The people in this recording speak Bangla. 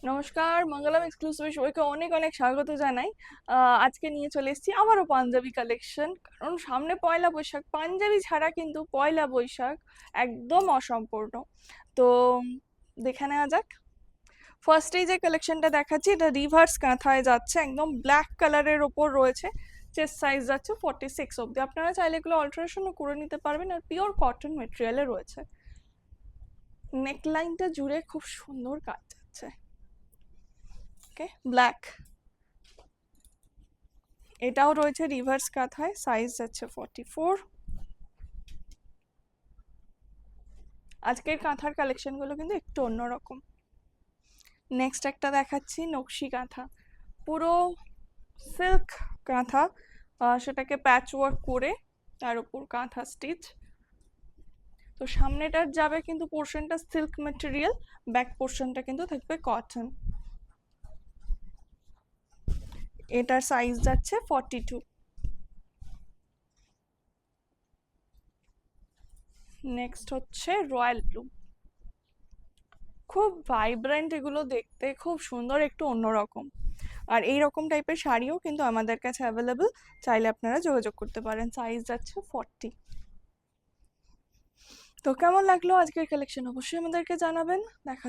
নমস্কার, মঙ্গলম এক্সক্লুসিভে সবাইকে অনেক অনেক স্বাগত জানাই। আজকে নিয়ে চলে এসেছি আবারও পাঞ্জাবি কালেকশন, কারণ সামনে পয়লা বৈশাখ। পাঞ্জাবি ছাড়া কিন্তু পয়লা বৈশাখ একদম অসম্পূর্ণ। তো দেখে নেওয়া যাক। ফার্স্টেই যে কালেকশনটা দেখাচ্ছি, এটা রিভার্স কাঁথায় যাচ্ছে, একদম ব্ল্যাক কালারের ওপর রয়েছে। চেস্ট সাইজ যাচ্ছে 46 অব্দি। আপনারা চাইলে এগুলো অল্টারেশনও করে নিতে পারবেন, আর পিওর কটন মেটেরিয়ালে রয়েছে। নেকলাইনটা জুড়ে খুব সুন্দর কাজ যাচ্ছে। ওকে, ব্ল্যাক। এটাও রয়েছে রিভার্স কাঁথায়, সাইজ যাচ্ছে 44। আজকের কাঁথার কালেকশনগুলো কিন্তু একটু অন্যরকম। নেক্সট একটা দেখাচ্ছি নকশি কাঁথা, পুরো সিল্ক কাঁথা, সেটাকে প্যাচ ওয়ার্ক করে তার উপর কাঁথা স্টিচ। তো সামনেটার যাবে কিন্তু পোর্শনটা সিল্ক ম্যাটেরিয়াল, ব্যাক পোর্শনটা কিন্তু থাকবে কটন। এটার সাইজ যাচ্ছে 42। নেক্সট হচ্ছে রয়্যাল ব্লু, খুব ভাইব্রেন্ট, এগুলো দেখতে খুব সুন্দর, একটু অন্যরকম। আর এই রকম টাইপের শাড়িও কিন্তু আমাদের কাছে অ্যাভেলেবল, চাইলে আপনারা যোগাযোগ করতে পারেন। সাইজ যাচ্ছে 40। তো কেমন লাগলো আজকের কালেকশন অবশ্যই আমাদেরকে জানাবেন। দেখা